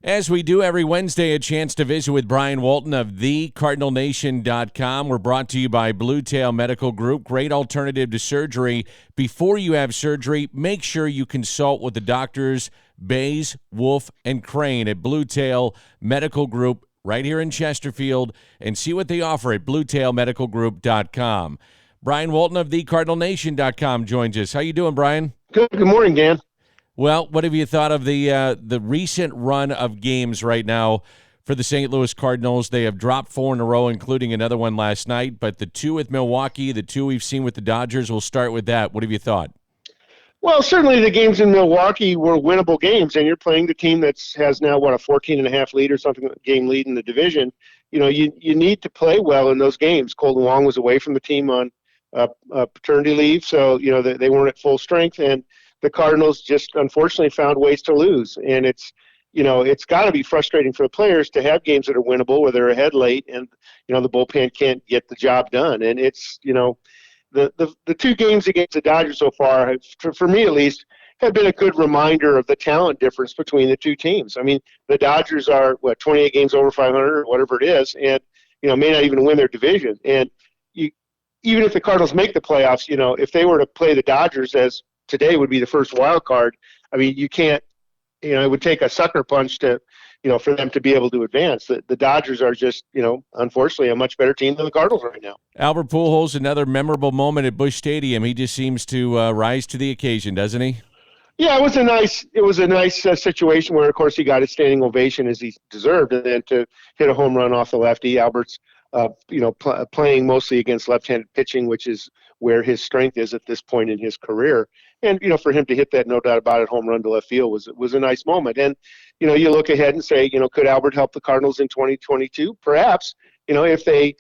As we do every Wednesday, a chance to visit with Brian Walton of thecardinalnation.com. We're brought to you by Blue Tail Medical Group. Great alternative to surgery. Before you have surgery, make sure you consult with the doctors Bays, Wolf, and Crane at Blue Tail Medical Group right here in Chesterfield, and see what they offer at bluetailmedicalgroup.com. Brian Walton of thecardinalnation.com joins us. How you doing, Brian? Good morning, Dan. Well, what have you thought of the recent run of games right now for the St. Louis Cardinals? They have dropped 4 in a row, including another one last night, but the 2 with Milwaukee, the 2 we've seen with the Dodgers, we'll start with that. What have you thought? Well, certainly the games in Milwaukee were winnable games, and you're playing the team that has now, a 14.5 lead or something, game lead in the division. You know, you need to play well in those games. Colton Wong was away from the team on paternity leave, so, you know, they weren't at full strength, and the Cardinals just unfortunately found ways to lose. And it's got to be frustrating for the players to have games that are winnable where they're ahead late and, you know, the bullpen can't get the job done. And it's, you know, the 2 games against the Dodgers so far, have, for me at least, have been a good reminder of the talent difference between the 2 teams. I mean, the Dodgers are, 28 games over 500 or whatever it is, and, you know, may not even win their division. And even if the Cardinals make the playoffs, you know, if they were to play the Dodgers as today would be the first wild card, I mean, you can't, you know, it would take a sucker punch to, you know, for them to be able to advance. The Dodgers are just, you know, unfortunately a much better team than the Cardinals right now. Albert Pujols, another memorable moment at Busch Stadium. He just seems to rise to the occasion, doesn't he? Yeah, it was a nice situation where, of course, he got a standing ovation as he deserved, and then to hit a home run off the lefty. Albert's, playing mostly against left-handed pitching, which is where his strength is at this point in his career. And, you know, for him to hit that, no doubt about it, home run to left field was a nice moment. And, you know, you look ahead and say, you know, could Albert help the Cardinals in 2022? Perhaps, you know, if they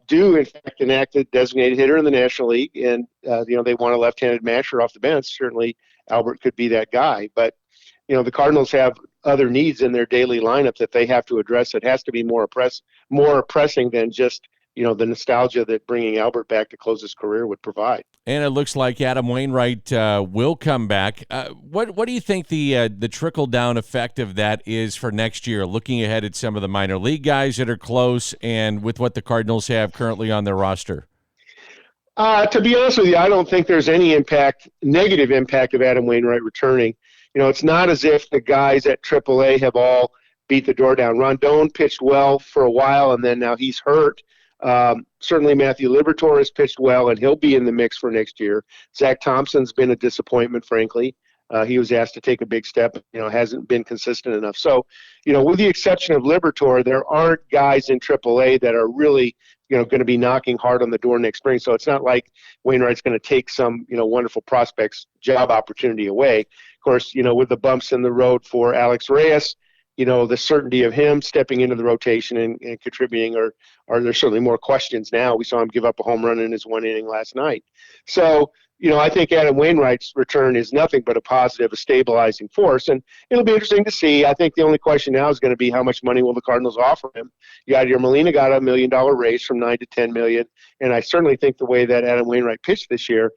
do, in fact, enact a designated hitter in the National League and, you know, they want a left-handed masher off the bench, certainly Albert could be that guy. But, you know, the Cardinals have other needs in their daily lineup that they have to address. It has to be more pressing than just, you know, the nostalgia that bringing Albert back to close his career would provide. And it looks like Adam Wainwright will come back. What do you think the trickle-down effect of that is for next year, looking ahead at some of the minor league guys that are close and with what the Cardinals have currently on their roster? To be honest with you, I don't think there's any negative impact of Adam Wainwright returning. You know, it's not as if the guys at AAA have all beat the door down. Rondon pitched well for a while, and then now he's hurt. Certainly Matthew Liberatore has pitched well, and he'll be in the mix for next year. Zach Thompson's been a disappointment, frankly. He was asked to take a big step, you know, hasn't been consistent enough. So, you know, with the exception of Liberatore, there aren't guys in AAA that are really, you know, going to be knocking hard on the door next spring. So it's not like Wainwright's going to take some, you know, wonderful prospects job opportunity away. Of course, you know, with the bumps in the road for Alex Reyes, you know, the certainty of him stepping into the rotation and contributing, or there's certainly more questions now. We saw him give up a home run in his 1 inning last night. So, you know, I think Adam Wainwright's return is nothing but a positive, a stabilizing force, and it'll be interesting to see. I think the only question now is going to be how much money will the Cardinals offer him. Yadier Molina got a $1 million raise from $9 to $10 million, and I certainly think the way that Adam Wainwright pitched this year,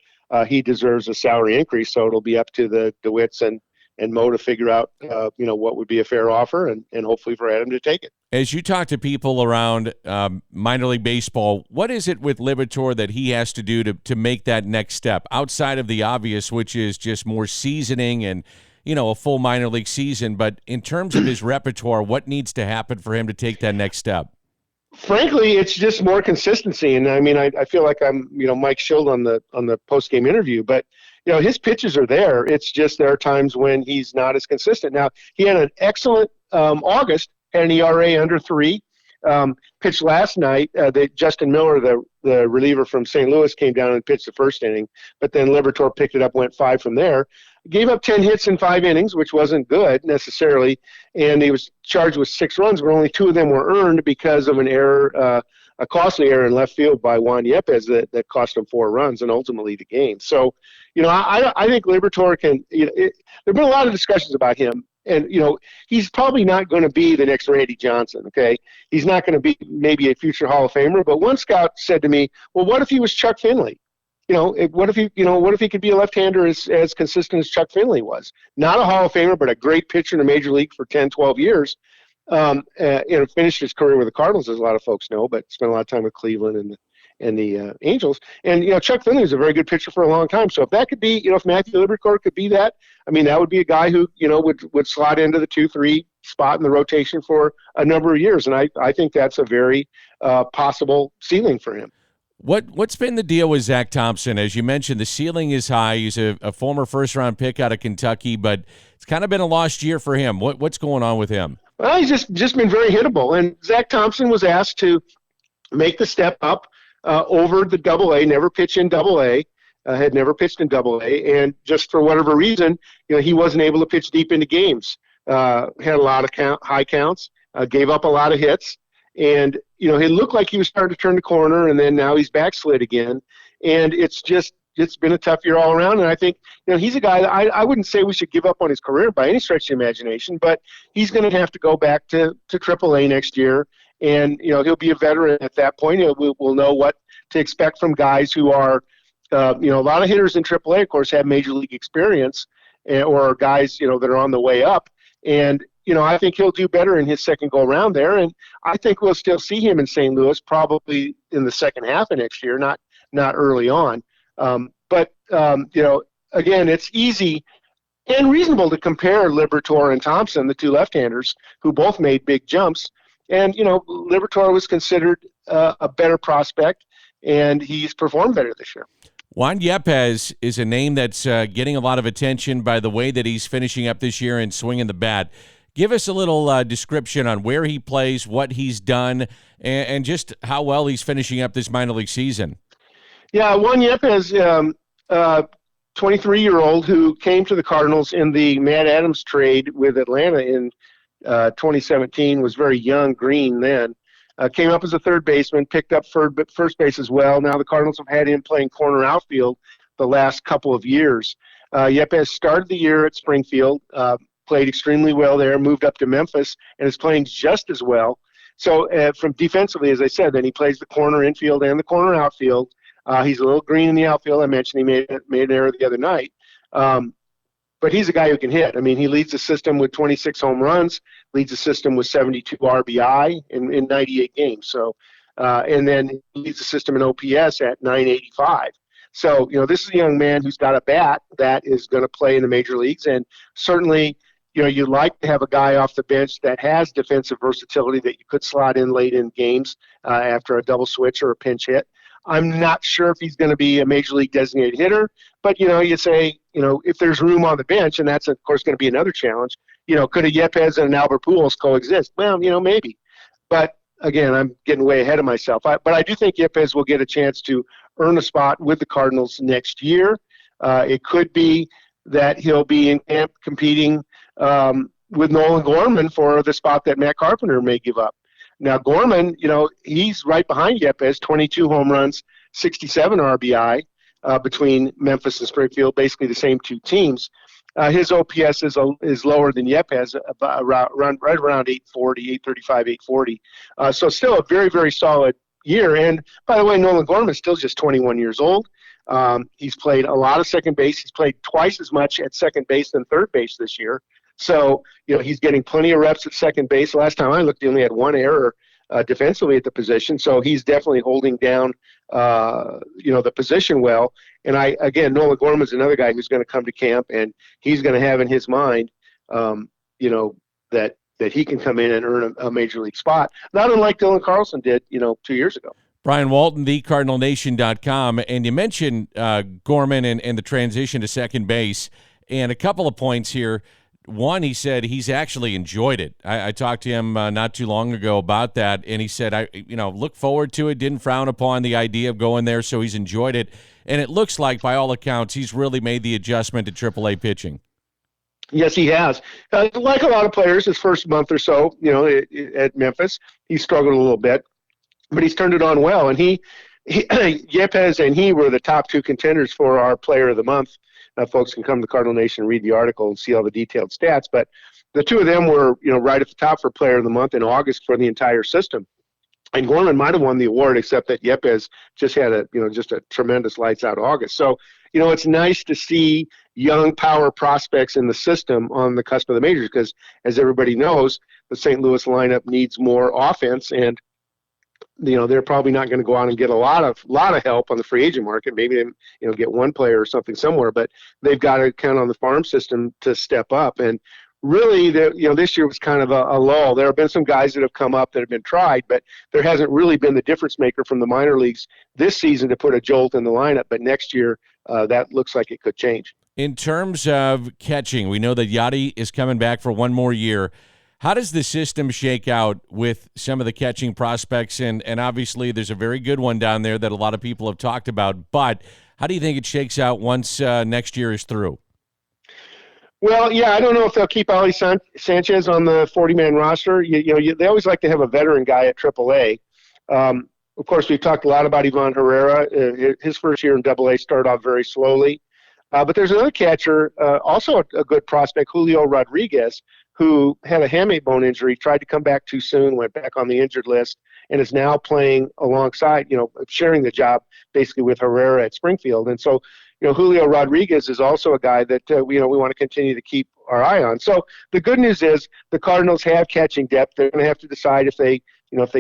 he deserves a salary increase. So it'll be up to the DeWitts and Mo to figure out, you know, what would be a fair offer, and hopefully for Adam to take it. As you talk to people around minor league baseball, what is it with Liberatore that he has to do to make that next step outside of the obvious, which is just more seasoning and, you know, a full minor league season? But in terms of his repertoire, what needs to happen for him to take that next step? Frankly, it's just more consistency. And I mean, I feel like I'm, you know, Mike Schild on the post-game interview, but, you know, his pitches are there. It's just there are times when he's not as consistent. Now, he had an excellent August, had an ERA under 3. Pitched last night. Justin Miller, the reliever from St. Louis, came down and pitched the first inning, but then Liberatore picked it up, went 5 from there. Gave up 10 hits in 5 innings, which wasn't good necessarily, and he was charged with 6 runs, but only 2 of them were earned because of an error, a costly error in left field by Juan Yepes that cost him 4 runs and ultimately the game. So, you know, I think Liberatore can. You know, there have been a lot of discussions about him. And, you know, he's probably not going to be the next Randy Johnson, okay? He's not going to be maybe a future Hall of Famer. But one scout said to me, well, what if he was Chuck Finley? what if he could be a left-hander as consistent as Chuck Finley was? Not a Hall of Famer, but a great pitcher in the major league for 10, 12 years. Finished his career with the Cardinals, as a lot of folks know, but spent a lot of time with Cleveland and the Angels. And Chuck Finley was a very good pitcher for a long time. So if that could be, if Matthew Liberatore could be that, I mean, that would be a guy who would slot into the 2-3 spot in the rotation for a number of years. And I think that's a very possible ceiling for him. What's been the deal with Zach Thompson? As you mentioned, the ceiling is high. He's a former first-round pick out of Kentucky, but it's kind of been a lost year for him. What's going on with him? Well, he's just been very hittable. And Zach Thompson was asked to make the step up over the Double-A, never pitch in Double-A, had never pitched in Double-A, and just for whatever reason, he wasn't able to pitch deep into games. Had a lot of high counts, gave up a lot of hits. And, he looked like he was starting to turn the corner, and then now he's backslid again. And it's been a tough year all around. And I think, he's a guy that I wouldn't say we should give up on his career by any stretch of the imagination, but he's going to have to go back to AAA next year. And, he'll be a veteran at that point. We'll know what to expect from guys who are, a lot of hitters in AAA, of course, have major league experience or guys, that are on the way up. And, I think he'll do better in his second go around there. And I think we'll still see him in St. Louis probably in the second half of next year, not early on. But again, it's easy and reasonable to compare Liberatore and Thompson, the two left-handers who both made big jumps. And, Liberatore was considered a better prospect, and he's performed better this year. Juan Yepez is a name that's getting a lot of attention by the way that he's finishing up this year and swinging the bat. Give us a little description on where he plays, what he's done, and just how well he's finishing up this minor league season. Yeah, Juan Yepez, 23-year-old who came to the Cardinals in the Matt Adams trade with Atlanta in 2017, was very young, green then. Came up as a third baseman, picked up first base as well. Now the Cardinals have had him playing corner outfield the last couple of years. Yepez started the year at Springfield, played extremely well there, moved up to Memphis, and is playing just as well. So from defensively, as I said, then he plays the corner infield and the corner outfield. He's a little green in the outfield. I mentioned he made an error the other night. But he's a guy who can hit. I mean, he leads the system with 26 home runs, leads the system with 72 RBI in 98 games. So, and then leads the system in OPS at 985. So, this is a young man who's got a bat that is going to play in the major leagues. And certainly, you'd like to have a guy off the bench that has defensive versatility that you could slot in late in games after a double switch or a pinch hit. I'm not sure if he's going to be a major league designated hitter, but, you say, if there's room on the bench, and that's, of course, going to be another challenge, could a Yepez and an Albert Pujols coexist? Well, maybe. But, again, I'm getting way ahead of myself. But I do think Yepez will get a chance to earn a spot with the Cardinals next year. It could be that he'll be in camp competing with Nolan Gorman for the spot that Matt Carpenter may give up. Now, Gorman, he's right behind Yepez, 22 home runs, 67 RBI between Memphis and Springfield, basically the same two teams. His OPS is lower than Yepez, right around 840, 835, 840. So still a very, very solid year. And, by the way, Nolan Gorman is still just 21 years old. He's played a lot of second base. He's played twice as much at second base than third base this year. So, he's getting plenty of reps at second base. Last time I looked, he only had one error defensively at the position. So he's definitely holding down, the position well. And Nolan Gorman is another guy who's going to come to camp, and he's going to have in his mind, that he can come in and earn a major league spot, not unlike Dylan Carlson did, 2 years ago. Brian Walton, thecardinalnation.com. And you mentioned Gorman and the transition to second base, and a couple of points here. One, he said he's actually enjoyed it. I talked to him not too long ago about that, and he said, I look forward to it, didn't frown upon the idea of going there, so he's enjoyed it. And it looks like, by all accounts, he's really made the adjustment to AAA pitching. Yes, he has. Like a lot of players, his first month or so, at Memphis, he struggled a little bit, but he's turned it on well. And Yepez and he were the top two contenders for our Player of the Month. Folks can come to Cardinal Nation and read the article and see all the detailed stats. But the two of them were, right at the top for Player of the Month in August for the entire system. And Gorman might have won the award, except that Yepes just had just a tremendous lights out August. So, it's nice to see young power prospects in the system on the cusp of the majors, because as everybody knows, the St. Louis lineup needs more offense, and they're probably not going to go out and get a lot of help on the free agent market. Maybe they get one player or something somewhere, but they've got to count on the farm system to step up. And really, this year was kind of a lull. There have been some guys that have come up that have been tried, but there hasn't really been the difference maker from the minor leagues this season to put a jolt in the lineup. But next year, that looks like it could change. In terms of catching, we know that Yachty is coming back for one more year. How does the system shake out with some of the catching prospects? And obviously there's a very good one down there that a lot of people have talked about. But how do you think it shakes out once next year is through? Well, yeah, I don't know if they'll keep Ali Sanchez on the 40-man roster. They always like to have a veteran guy at AAA. Of course, we've talked a lot about Ivan Herrera. His first year in AA started off very slowly. But there's another catcher, also a good prospect, Julio Rodriguez, who had a hamate bone injury, tried to come back too soon, went back on the injured list, and is now playing alongside, sharing the job basically with Herrera at Springfield. And so, Julio Rodriguez is also a guy that, we want to continue to keep our eye on. So the good news is the Cardinals have catching depth. They're going to have to decide if they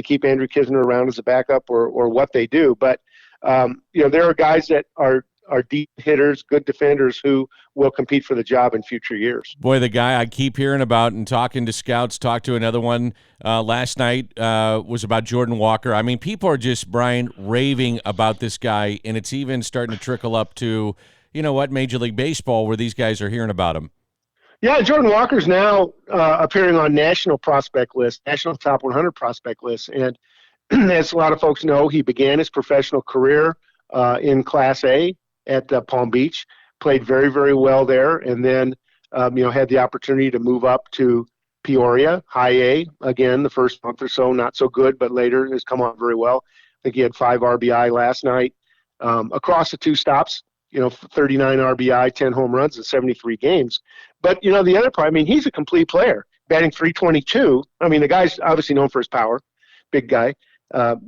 keep Andrew Kisner around as a backup or what they do. But, there are guys that are deep hitters, good defenders who will compete for the job in future years. Boy, the guy I keep hearing about and talking to scouts, talked to another one last night, was about Jordan Walker. I mean, people are just, Brian, raving about this guy, and it's even starting to trickle up to, Major League Baseball, where these guys are hearing about him. Yeah, Jordan Walker's now appearing on national prospect lists, national top 100 prospect lists. And as a lot of folks know, he began his professional career in Class A at Palm Beach, played very, very well there, and then had the opportunity to move up to Peoria, High A. Again, the first month or so, not so good, but later has come on very well. I think he had 5 RBI last night. Across the 2 stops, 39 RBI, 10 home runs in 73 games. But, the other part, he's a complete player, batting .322. The guy's obviously known for his power, big guy,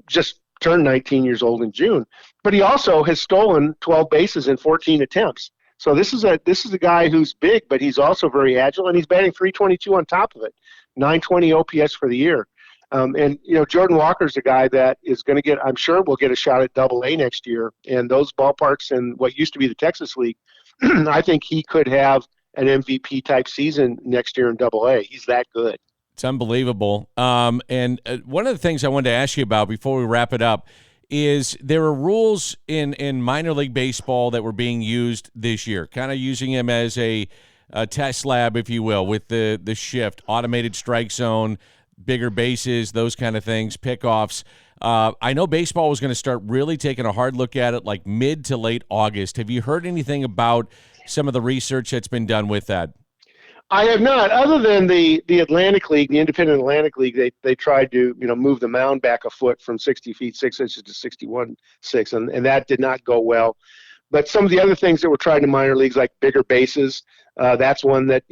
just turned 19 years old in June, but he also has stolen 12 bases in 14 attempts. So this is a guy who's big, but he's also very agile, and he's batting .322 on top of it, .920 OPS for the year. And Jordan Walker's a guy that is going to get, I'm sure, will get a shot at AA next year. And those ballparks in what used to be the Texas League, I think he could have an MVP type season next year in AA. He's that good. It's unbelievable. And one of the things I wanted to ask you about before we wrap it up is there are rules in minor league baseball that were being used this year, kind of using them as a test lab, if you will, with the shift, automated strike zone, bigger bases, those kind of things, pickoffs. I know baseball was going to start really taking a hard look at it like mid to late August. Have you heard anything about some of the research that's been done with that? I have not, other than the Atlantic League, the Independent Atlantic League. They tried to move the mound back a foot from 60 feet 6 inches to 61.6, and that did not go well. But some of the other things that were tried in minor leagues, like bigger bases, that's one that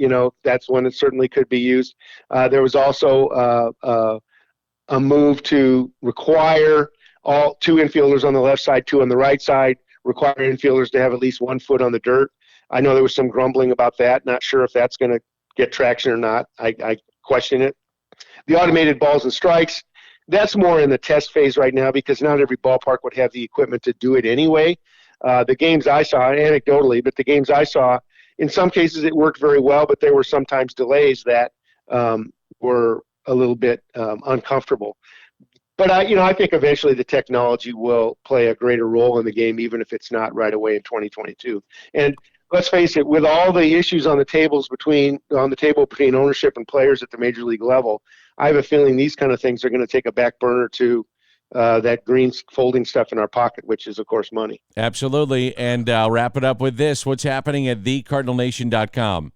certainly could be used. There was also a move to require all 2 infielders on the left side, 2 on the right side, require infielders to have at least 1 foot on the dirt. I know there was some grumbling about that. Not sure if that's going to get traction or not. I question it. The automated balls and strikes, that's more in the test phase right now because not every ballpark would have the equipment to do it anyway. The games I saw, anecdotally, but the games I saw, in some cases it worked very well, but there were sometimes delays that were a little bit uncomfortable. But I think eventually the technology will play a greater role in the game, even if it's not right away in 2022. And let's face it, with all the issues on the table between ownership and players at the major league level, I have a feeling these kind of things are going to take a back burner to that green folding stuff in our pocket, which is, of course, money. Absolutely. And I'll wrap it up with this. What's happening at thecardinalnation.com?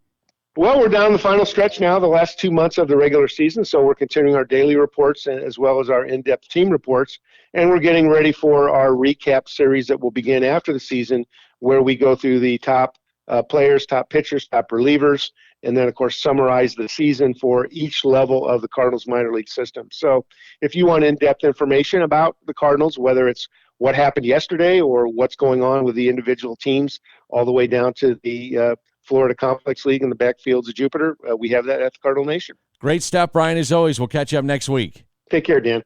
Well, we're down the final stretch now, the last 2 months of the regular season, so we're continuing our daily reports as well as our in-depth team reports, and we're getting ready for our recap series that will begin after the season, where we go through the top players, top pitchers, top relievers, and then, of course, summarize the season for each level of the Cardinals minor league system. So if you want in-depth information about the Cardinals, whether it's what happened yesterday or what's going on with the individual teams, all the way down to the Florida Complex League and the backfields of Jupiter, we have that at the Cardinal Nation. Great stuff, Brian, as always. We'll catch you up next week. Take care, Dan.